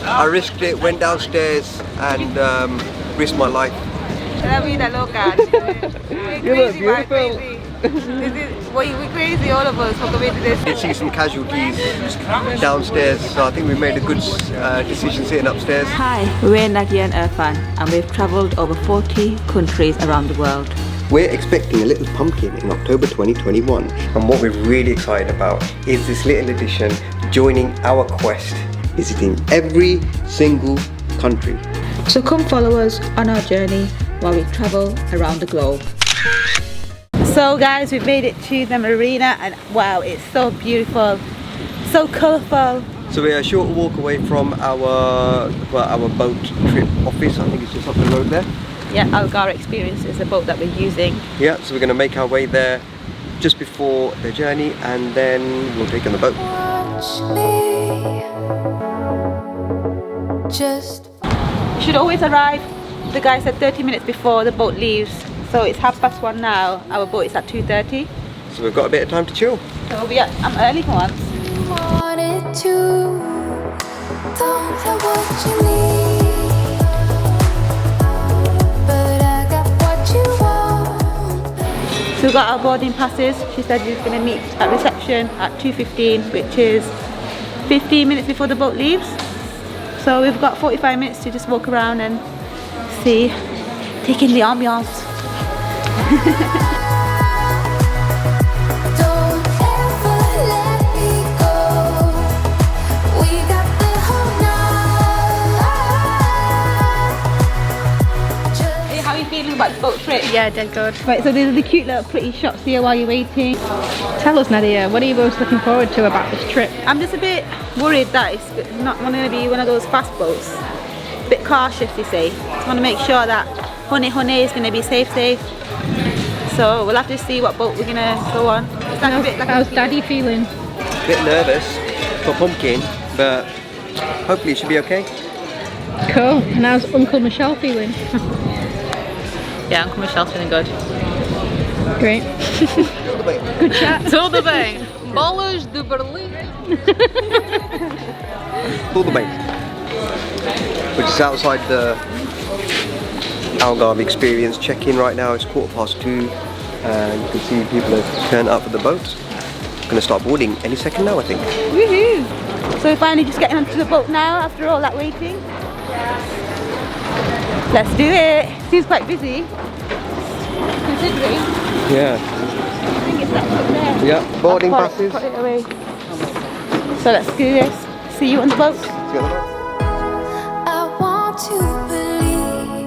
I risked it, went downstairs and risked my life. La vida loca. You look beautiful. We're crazy, all of us, for coming to this. Did see some casualties downstairs, so I think we made a good decision sitting upstairs. Hi, we're Nadia and Irfan, and we've travelled over 40 countries around the world. We're expecting a little pumpkin in October 2021, and what we're really excited about is this little edition joining our quest, visiting every single country. So come follow us on our journey while we travel around the globe. So guys, we've made it to the marina, and wow, it's so beautiful, so colourful. So we're a short walk away from our boat trip office. I think it's just up the road there. Yeah, Algarve Experience is the boat that we're using. Yeah, so we're going to make our way there just before the journey, and then we'll take on the boat. You should always arrive, the guy said 30 minutes before the boat leaves. So it's 1:30 now, our boat is at 2:30. So we've got a bit of time to chill. So I'm early for once. So we've got our boarding passes. She said she's going to meet at reception at 2:15, which is 15 minutes before the boat leaves. So we've got 45 minutes to just walk around and see, take in the ambiance. How are you feeling about the boat trip? Yeah, dead good. Right, so there's the cute little pretty shots here while you're waiting. Tell us, Nadia, what are you most looking forward to about this trip? I'm just a bit worried that it's not going to be one of those fast boats. A bit cautious, you see. Just want to make sure that Honey is going to be safe. So we'll have to see what boat we're going to go on. How's Daddy feeling? A bit nervous for pumpkin, but hopefully it should be okay. Cool. And how's Uncle Michelle feeling? Yeah, Uncle Michelle's feeling good. Great. Good chat. Tout de bem. Bolas de Berlim. Tout de bem. Which is outside the Algarve Experience check-in right now. It's 2:15 and you can see people have turned up for the boat. Going to start boarding any second now, I think. Woohoo! So we're finally just getting onto the boat now after all that waiting. Let's do it! Seems quite busy, considering. Yeah. I think it's that up there. Yeah, boarding I'll passes. put it away. So let's do this. See you on the boat. See you on the boat. I want to believe,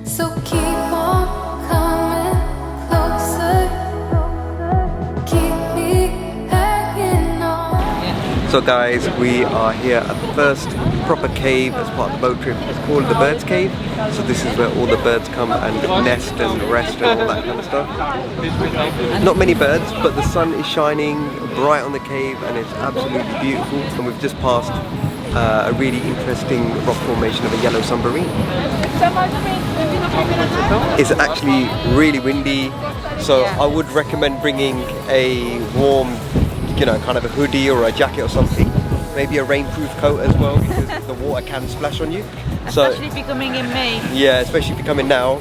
so keep on coming closer, keep me hanging on. So guys, we are here at the first proper cave as part of the boat trip. It's called the Birds Cave. So this is where all the birds come and nest and rest and all that kind of stuff. Not many birds, but the sun is shining bright on the cave and it's absolutely beautiful. And we've just passed a really interesting rock formation of a yellow submarine. It's actually really windy, so I would recommend bringing a warm, you know, kind of a hoodie or a jacket or something. Maybe a rainproof coat as well, because the water can splash on you. Especially if you're coming in May. Yeah, especially if you're coming now.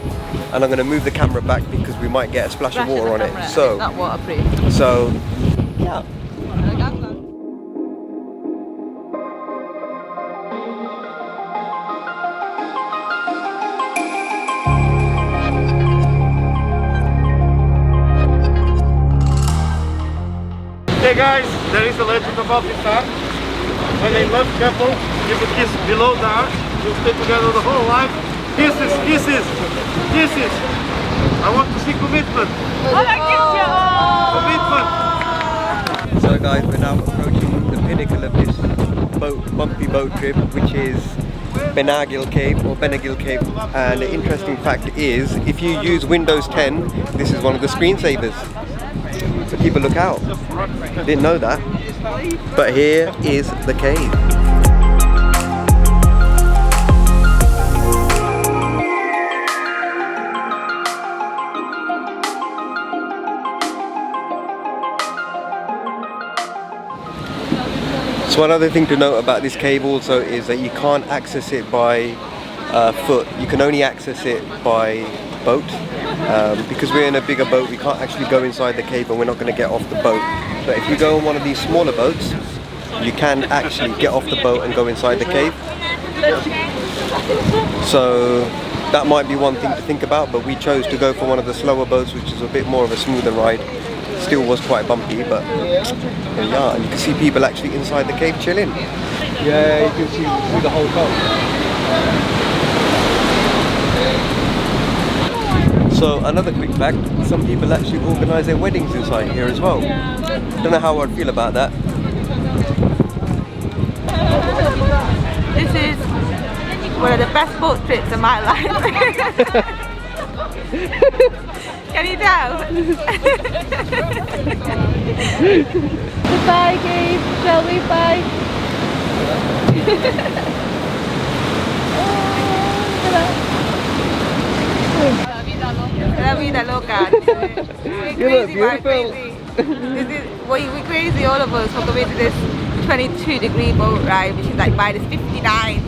And I'm going to move the camera back because we might get a splash of water on it. So, it's not waterproof. So, yeah. Hey guys, there is a legend about this arch. When a love couple give a kiss below the arch, you'll stay together the whole life. Kisses, kisses, kisses. I want to see commitment. Commitment. So guys, we're now approaching the pinnacle of this bumpy boat trip, which is Benagil Cave or Benagil Cave. And the interesting fact is, if you use Windows 10, this is one of the screensavers. So keep a look out. Didn't know that. But here is the cave. So one other thing to note about this cave also is that you can't access it by foot. You can only access it by boat. Because we're in a bigger boat, we can't actually go inside the cave and we're not going to get off the boat. But if you go on one of these smaller boats, you can actually get off the boat and go inside the cave. So that might be one thing to think about, but we chose to go for one of the slower boats, which is a bit more of a smoother ride. Still was quite bumpy, but here we are. And you can see people actually inside the cave chilling. Yeah, you can see through the whole top. So another quick fact, some people actually organise their weddings inside here as well. Don't know how I'd feel about that. This is one of the best boat trips of my life. Can you tell? Goodbye, Gabe. Shall we bye? La vida loca. You look beautiful. We're crazy, all of us, for going to this 22-degree boat ride, which is like minus 59.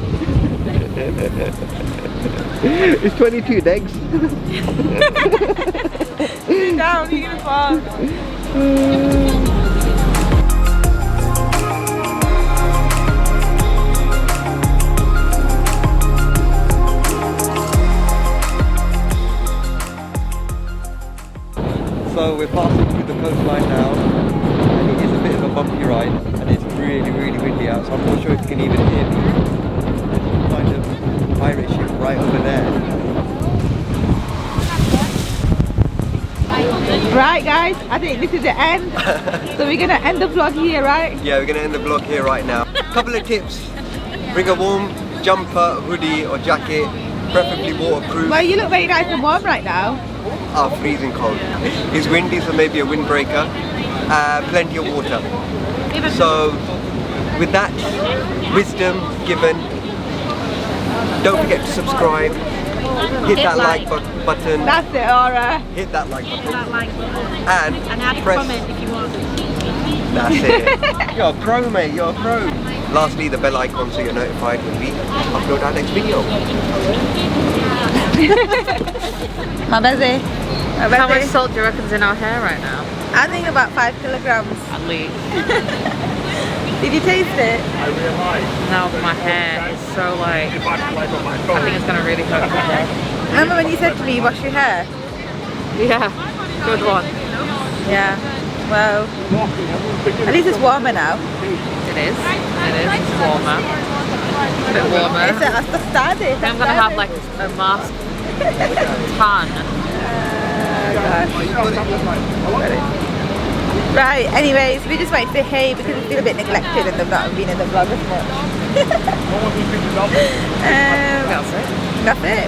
It's 22 legs. Sit down, you can fall. So we're passing through the coastline now, and it is a bit of a bumpy ride, and it's really, really windy out, so I'm not sure if you can even hear me. There's some kind of pirate ship right over there. Right guys, I think this is the end. So we're gonna end the vlog here, right? Yeah, we're going to end the vlog here right now. Couple of tips. Bring a warm jumper, hoodie or jacket, preferably waterproof. Well, you look very nice and warm right now. Freezing cold. It's windy, so maybe a windbreaker. Plenty of water. So, with that wisdom given, don't forget to subscribe. Hit that like button. That's it, Aura. Hit that like button. And add a press. comment if you want. That's it. You're a pro, mate. You're a pro. Lastly, the bell icon so you're notified when we upload our next video. My busy. How much salt do you reckon's in our hair right now? I think about 5 kilograms. At least. Did you taste it? Now my hair is so like, I think it's gonna really hurt my hair. Remember when you said to me, wash your hair? Yeah, good one. Yeah. Well, at least it's warmer now. It is. It's warmer. A bit warmer. It's a started. I'm gonna have like a mask tan. Right, anyways, we just might say hey because we feel a bit neglected and they've not been in the vlog as much. That's it. That's it. That's it.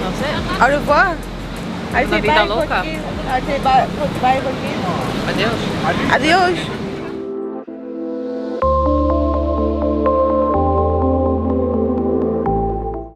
Au revoir. I say La vida bye, loca. Portuguese. I say bye, bye, Portuguese. Adios. Adios.